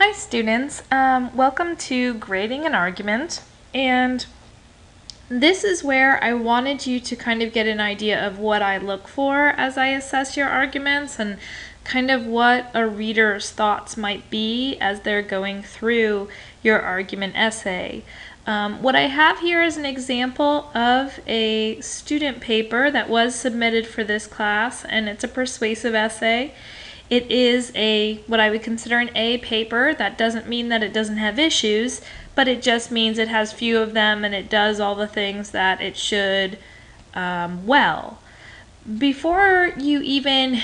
Hi students, welcome to Grading an Argument, and this is where I wanted you to kind of get an idea of what I look for as I assess your arguments and kind of what a reader's thoughts might be as they're going through your argument essay. What I have here is an example of a student paper that was submitted for this class, and it's a persuasive essay. It is what I would consider an A paper. That doesn't mean that it doesn't have issues, but it just means it has few of them and it does all the things that it should well. Before you even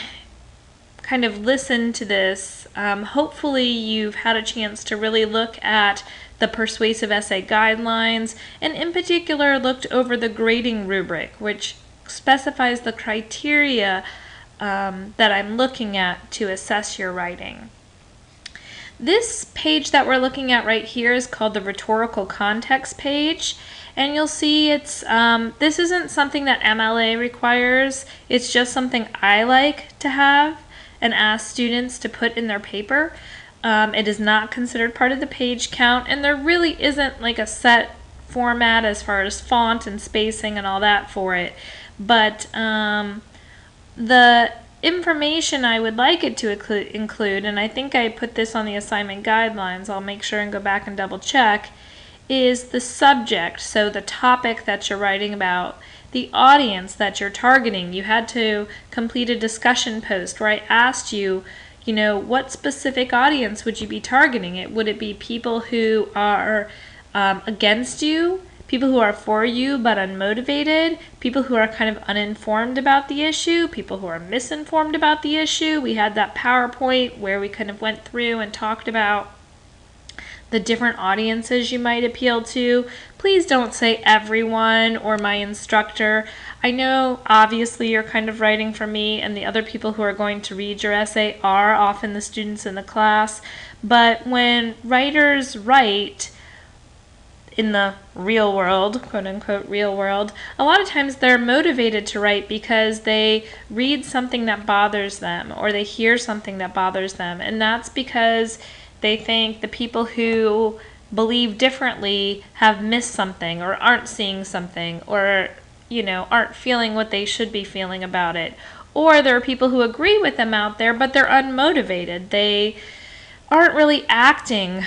kind of listen to this, hopefully you've had a chance to really look at the persuasive essay guidelines, and in particular looked over the grading rubric, which specifies the criteria that I'm looking at to assess your writing. This page that we're looking at right here is called the rhetorical context page, and you'll see it's this isn't something that MLA requires. It's just something I like to have and ask students to put in their paper. It is not considered part of the page count, and there really isn't like a set format as far as font and spacing and all that for it, but the information I would like it to include, and I think I put this on the assignment guidelines, I'll make sure and go back and double check, is the subject, so the topic that you're writing about, the audience that you're targeting. You had to complete a discussion post where I asked you, what specific audience would you be targeting? Would it be people who are against you? People who are for you but unmotivated, people who are kind of uninformed about the issue, people who are misinformed about the issue. We had that PowerPoint where we kind of went through and talked about the different audiences you might appeal to. Please don't say everyone or my instructor. I know obviously you're kind of writing for me, and the other people who are going to read your essay are often the students in the class, but when writers write in the real world, quote unquote real world, a lot of times they're motivated to write because they read something that bothers them or they hear something that bothers them, and that's because they think the people who believe differently have missed something or aren't seeing something or aren't feeling what they should be feeling about it. Or there are people who agree with them out there but they're unmotivated. They aren't really acting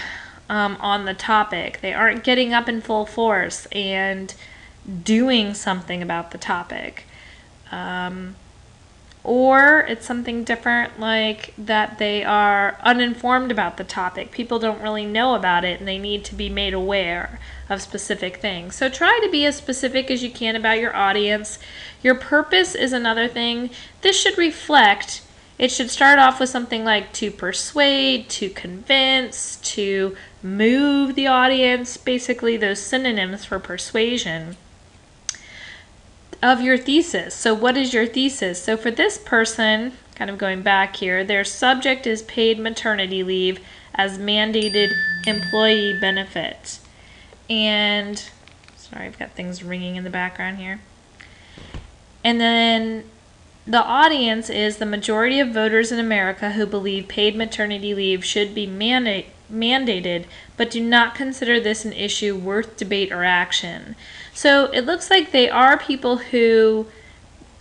on the topic. They aren't getting up in full force and doing something about the topic. Or it's something different, like that they are uninformed about the topic. People don't really know about it and they need to be made aware of specific things. So try to be as specific as you can about your audience. Your purpose is another thing. This should reflect. It should start off with something like to persuade, to convince, to move the audience, basically those synonyms for persuasion of your thesis. So what is your thesis? So for this person, kind of going back here, their subject is paid maternity leave as mandated employee benefit. And, sorry, I've got things ringing in the background here. And then the audience is the majority of voters in America who believe paid maternity leave should be mandated, but do not consider this an issue worth debate or action. So it looks like they are people who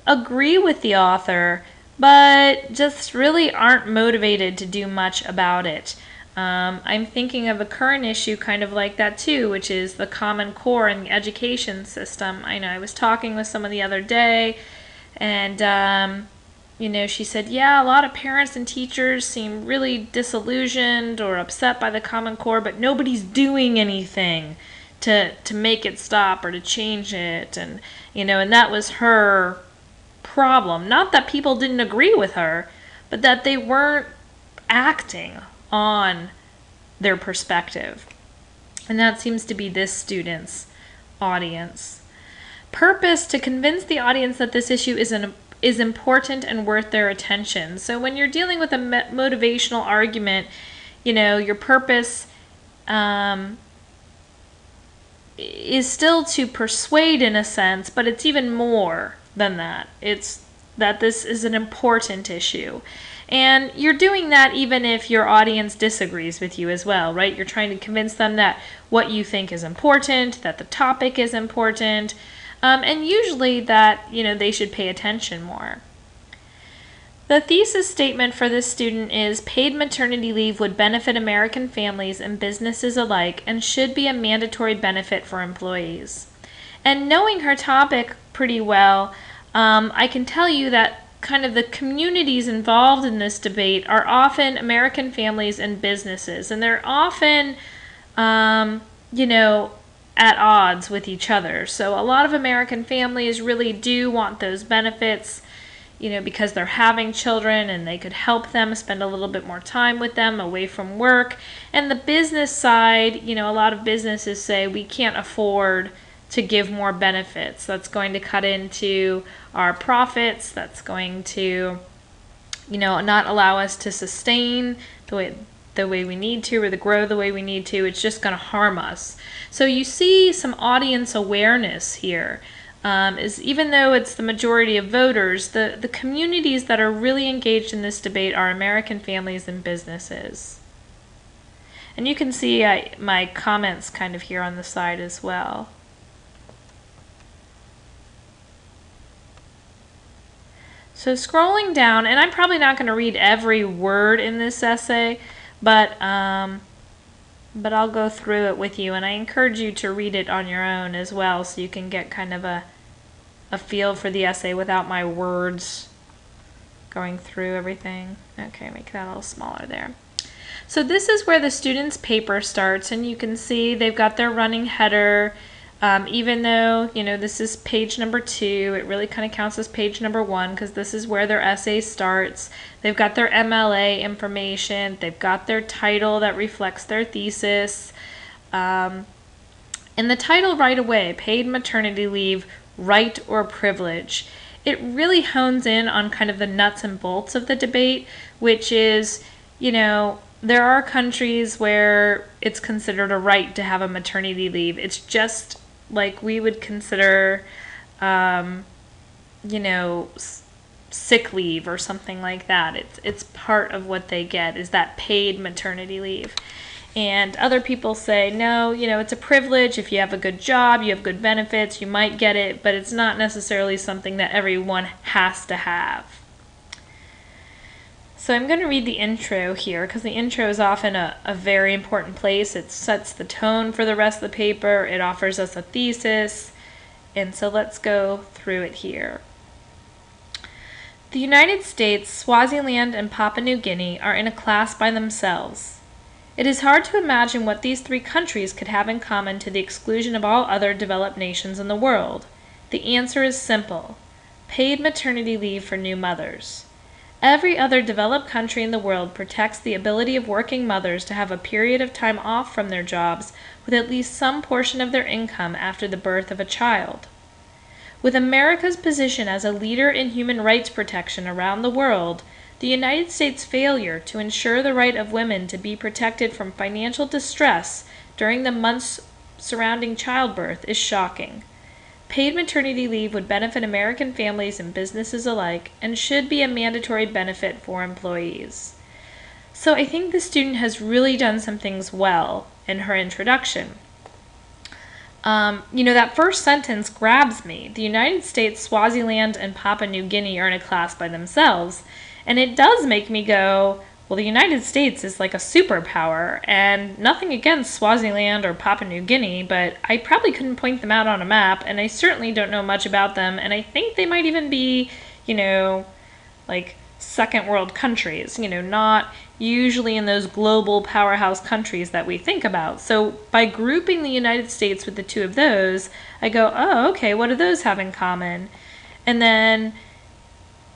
agree with the author, but just really aren't motivated to do much about it. I'm thinking of a current issue kind of like that too, which is the Common Core in the education system. I know I was talking with someone the other day, and she said, yeah, a lot of parents and teachers seem really disillusioned or upset by the Common Core, but nobody's doing anything to make it stop or to change it. And and that was her problem. Not that people didn't agree with her, but that they weren't acting on their perspective. And that seems to be this student's audience. Purpose: to convince the audience that this issue is important and worth their attention. So when you're dealing with a motivational argument, your purpose is still to persuade in a sense, but it's even more than that. It's that this is an important issue. And you're doing that even if your audience disagrees with you as well, right? You're trying to convince them that what you think is important, that the topic is important, and usually that, they should pay attention more. The thesis statement for this student is paid maternity leave would benefit American families and businesses alike and should be a mandatory benefit for employees. And knowing her topic pretty well, I can tell you that kind of the communities involved in this debate are often American families and businesses, and they're often, at odds with each other. So a lot of American families really do want those benefits, because they're having children and they could help them spend a little bit more time with them away from work. And the business side, a lot of businesses say we can't afford to give more benefits. That's going to cut into our profits. That's going to, not allow us to sustain the way we need to, or to grow the way we need to. It's just going to harm us. So you see some audience awareness here. Is even though it's the majority of voters, the communities that are really engaged in this debate are American families and businesses. And you can see my comments kind of here on the side as well. So scrolling down, and I'm probably not going to read every word in this essay, but I'll go through it with you, and I encourage you to read it on your own as well, so you can get kind of a feel for the essay without my words going through everything. Okay, make that a little smaller there. So this is where the student's paper starts, and you can see they've got their running header. Even though, this is page number 2, it really kind of counts as page number 1 because this is where their essay starts. They've got their MLA information. They've got their title that reflects their thesis. And the title right away, Paid Maternity Leave, Right or Privilege. It really hones in on kind of the nuts and bolts of the debate, which is, there are countries where it's considered a right to have a maternity leave. It's just like we would consider, sick leave or something like that. It's part of what they get is that paid maternity leave. And other people say, no, it's a privilege. If you have a good job, you have good benefits, you might get it, but it's not necessarily something that everyone has to have. So I'm going to read the intro here because the intro is often a very important place. It sets the tone for the rest of the paper. It offers us a thesis. And so let's go through it here. The United States, Swaziland, and Papua New Guinea are in a class by themselves. It is hard to imagine what these 3 countries could have in common to the exclusion of all other developed nations in the world. The answer is simple: paid maternity leave for new mothers. Every other developed country in the world protects the ability of working mothers to have a period of time off from their jobs with at least some portion of their income after the birth of a child. With America's position as a leader in human rights protection around the world, the United States' failure to ensure the right of women to be protected from financial distress during the months surrounding childbirth is shocking. Paid maternity leave would benefit American families and businesses alike and should be a mandatory benefit for employees. So I think the student has really done some things well in her introduction. That first sentence grabs me. The United States, Swaziland, and Papua New Guinea are in a class by themselves. And it does make me go, well, the United States is like a superpower, and nothing against Swaziland or Papua New Guinea, but I probably couldn't point them out on a map, and I certainly don't know much about them, and I think they might even be, like second world countries, not usually in those global powerhouse countries that we think about. So by grouping the United States with the 2 of those, I go, oh, okay, what do those have in common? And then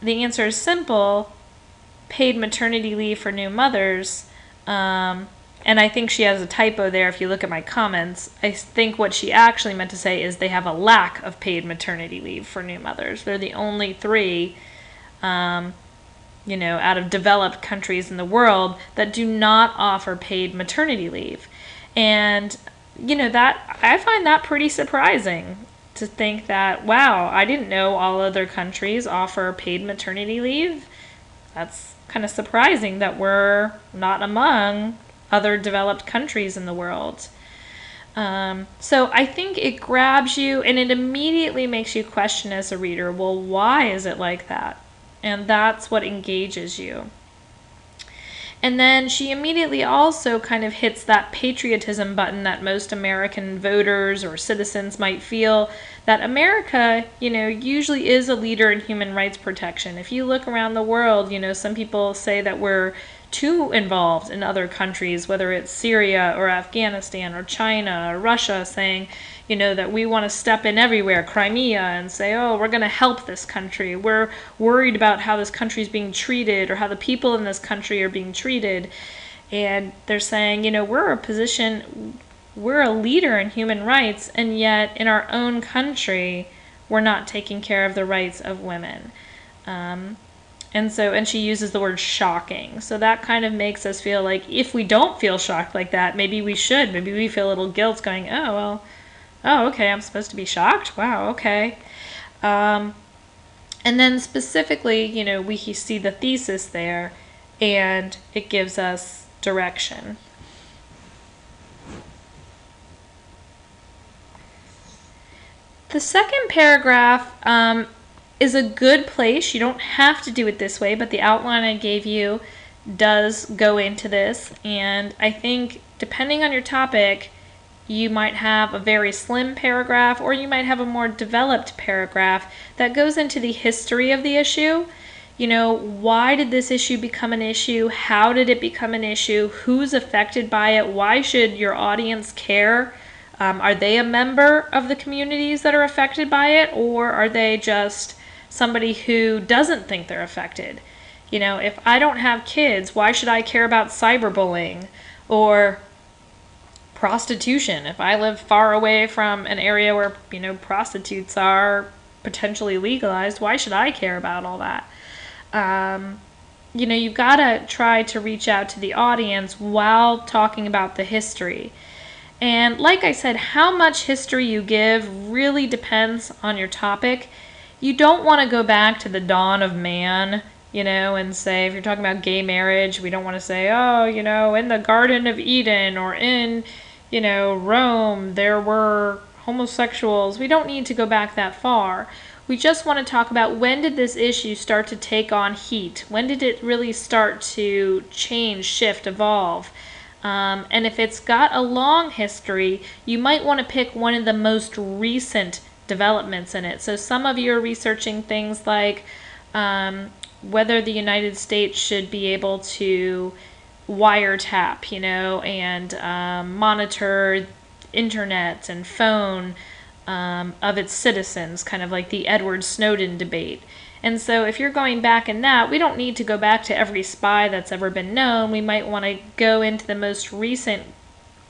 the answer is simple: paid maternity leave for new mothers. And I think she has a typo there if you look at my comments. I think what she actually meant to say is they have a lack of paid maternity leave for new mothers. They're the only 3, out of developed countries in the world that do not offer paid maternity leave. And, that I find that pretty surprising to think that, wow, I didn't know all other countries offer paid maternity leave. That's kind of surprising that we're not among other developed countries in the world. So I think it grabs you and it immediately makes you question as a reader, well, why is it like that? And that's what engages you. And then she immediately also kind of hits that patriotism button that most American voters or citizens might feel, that America, usually is a leader in human rights protection. If you look around the world, some people say that we're too involved in other countries, whether it's Syria or Afghanistan or China or Russia, saying, that we want to step in everywhere, Crimea, and say, oh, we're going to help this country. We're worried about how this country is being treated or how the people in this country are being treated. And they're saying, we're a leader in human rights, and yet in our own country, we're not taking care of the rights of women. And she uses the word shocking. So that kind of makes us feel like if we don't feel shocked like that, maybe we should. Maybe we feel a little guilt going, okay, I'm supposed to be shocked? Wow, okay. And then specifically, we see the thesis there, and it gives us direction. The second paragraph is a good place. You don't have to do it this way, but the outline I gave you does go into this. And I think depending on your topic, you might have a very slim paragraph, or you might have a more developed paragraph that goes into the history of the issue. Why did this issue become an issue? How did it become an issue? Who's affected by it? Why should your audience care? Are they a member of the communities that are affected by it, or are they just somebody who doesn't think they're affected? If I don't have kids, why should I care about cyberbullying or prostitution? If I live far away from an area where, prostitutes are potentially legalized, why should I care about all that? You've got to try to reach out to the audience while talking about the history. And like I said, how much history you give really depends on your topic. You don't want to go back to the dawn of man, and say, if you're talking about gay marriage, we don't want to say, in the Garden of Eden or in, Rome, there were homosexuals. We don't need to go back that far. We just want to talk about, when did this issue start to take on heat? When did it really start to change, shift, evolve? And if it's got a long history, you might want to pick one of the most recent developments in it. So some of you are researching things like whether the United States should be able to wiretap, and monitor internet and phone of its citizens, kind of like the Edward Snowden debate. And so if you're going back in that, we don't need to go back to every spy that's ever been known. We might want to go into the most recent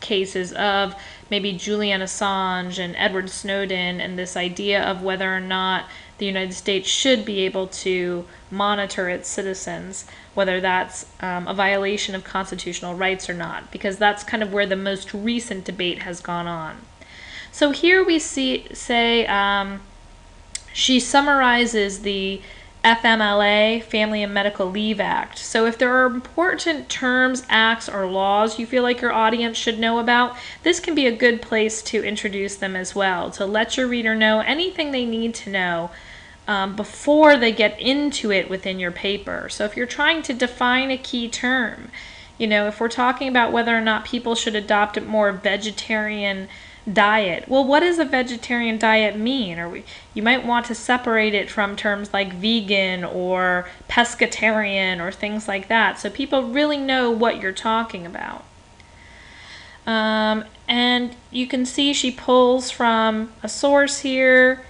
cases of maybe Julian Assange and Edward Snowden, and this idea of whether or not the United States should be able to monitor its citizens, whether that's a violation of constitutional rights or not, because that's kind of where the most recent debate has gone on. So here we say she summarizes the FMLA, Family and Medical Leave Act. So if there are important terms, acts, or laws you feel like your audience should know about, this can be a good place to introduce them as well, to let your reader know anything they need to know before they get into it within your paper. So if you're trying to define a key term, if we're talking about whether or not people should adopt a more vegetarian diet. Well, what does a vegetarian diet mean? Or you might want to separate it from terms like vegan or pescatarian or things like that, so people really know what you're talking about. And you can see she pulls from a source here,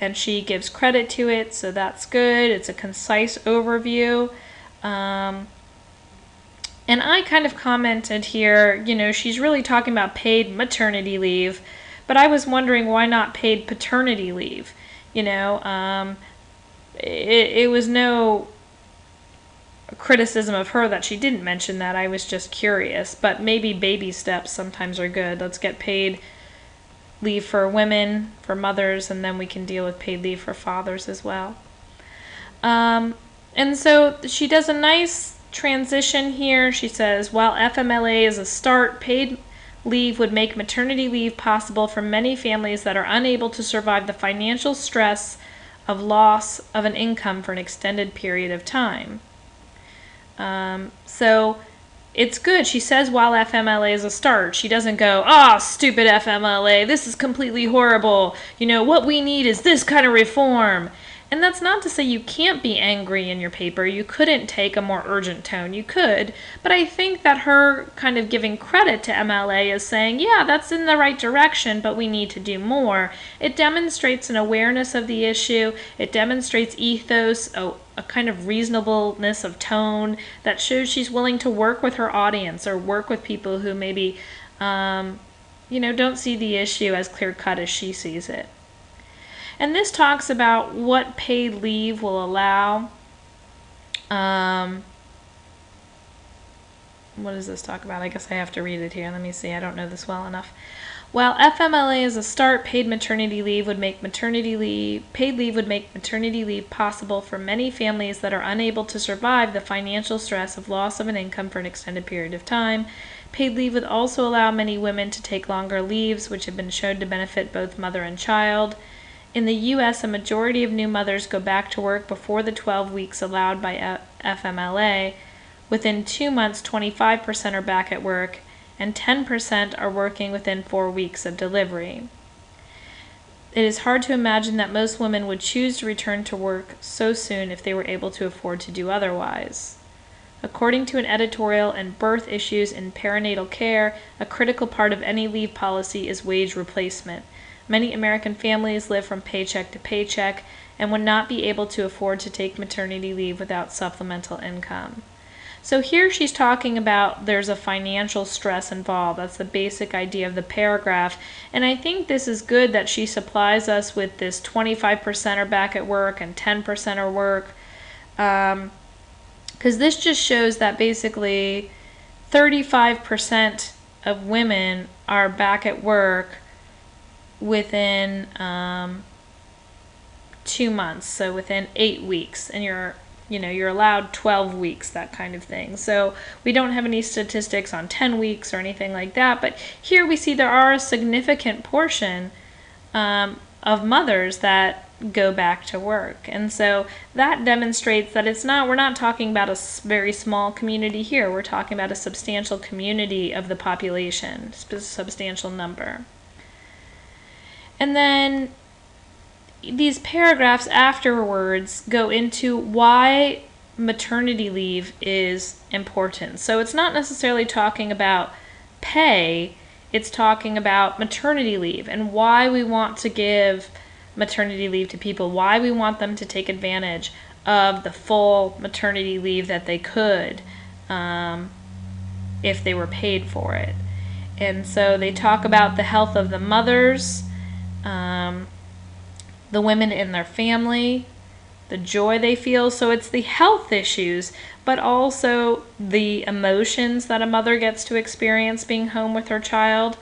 and she gives credit to it, so that's good. It's a concise overview. And I kind of commented here, she's really talking about paid maternity leave, but I was wondering why not paid paternity leave? It was no criticism of her that she didn't mention that. I was just curious, but maybe baby steps sometimes are good. Let's get paid leave for women, for mothers, and then we can deal with paid leave for fathers as well. And so she does a nice transition here. She says, while FMLA is a start, paid leave would make maternity leave possible for many families that are unable to survive the financial stress of loss of an income for an extended period of time. So it's good. She says while FMLA is a start. She doesn't go, "Ah, stupid FMLA, this is completely horrible. You know, what we need is this kind of reform." And that's not to say you can't be angry in your paper. You couldn't take a more urgent tone. You could. But I think that her kind of giving credit to MLA is saying, yeah, that's in the right direction, but we need to do more. It demonstrates an awareness of the issue. It demonstrates ethos, a kind of reasonableness of tone that shows she's willing to work with her audience or work with people who maybe, don't see the issue as clear-cut as she sees it. And this talks about what paid leave will allow. What does this talk about? I guess I have to read it here. Let me see. I don't know this well enough. While FMLA is a start, paid leave would make maternity leave possible for many families that are unable to survive the financial stress of loss of an income for an extended period of time. Paid leave would also allow many women to take longer leaves, which have been shown to benefit both mother and child. In the U.S., a majority of new mothers go back to work before the 12 weeks allowed by FMLA. Within 2 months, 25% are back at work, and 10% are working within 4 weeks of delivery. It is hard to imagine that most women would choose to return to work so soon if they were able to afford to do otherwise. According to an editorial in Birth Issues in Perinatal Care, a critical part of any leave policy is wage replacement. Many American families live from paycheck to paycheck and would not be able to afford to take maternity leave without supplemental income. So here she's talking about there's a financial stress involved. That's the basic idea of the paragraph. And I think this is good that she supplies us with this 25% are back at work and 10% are work. Because this just shows that basically 35% of women are back at work within 2 months, so within 8 weeks, and you're allowed 12 weeks, that kind of thing. So we don't have any statistics on 10 weeks or anything like that, but here we see there are a significant portion of mothers that go back to work. And so that demonstrates that we're not talking about a very small community here. We're talking about a substantial community of the population, substantial number. And then these paragraphs afterwards go into why maternity leave is important. So it's not necessarily talking about pay, it's talking about maternity leave and why we want to give maternity leave to people, why we want them to take advantage of the full maternity leave that they could if they were paid for it. And so they talk about the health of the mothers, the women in their family, the joy they feel. So it's the health issues, but also the emotions that a mother gets to experience being home with her child.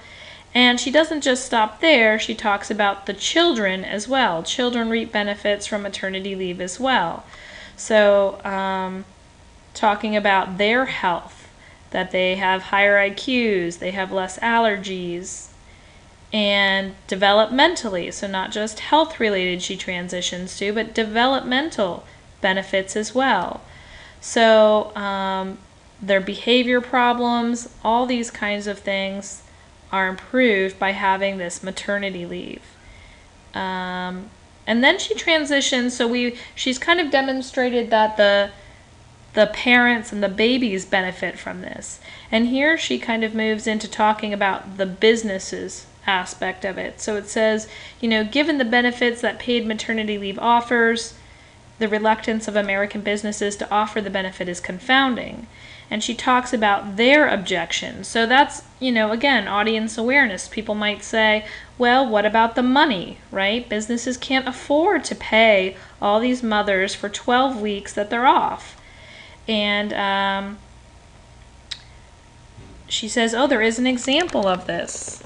And she doesn't just stop there. She talks about the children as well. Children reap benefits from maternity leave as well. So talking about their health, that they have higher IQs, they have less allergies, and developmentally, so not just health related she transitions to, but developmental benefits as well. So their behavior problems, all these kinds of things are improved by having this maternity leave. And then she transitions, so she's kind of demonstrated that the parents and the babies benefit from this. And here she kind of moves into talking about the businesses aspect of it. So it says, given the benefits that paid maternity leave offers, the reluctance of American businesses to offer the benefit is confounding. And she talks about their objections. So that's, again, audience awareness. People might say, well, what about the money, right? Businesses can't afford to pay all these mothers for 12 weeks that they're off. And she says, oh, there is an example of this.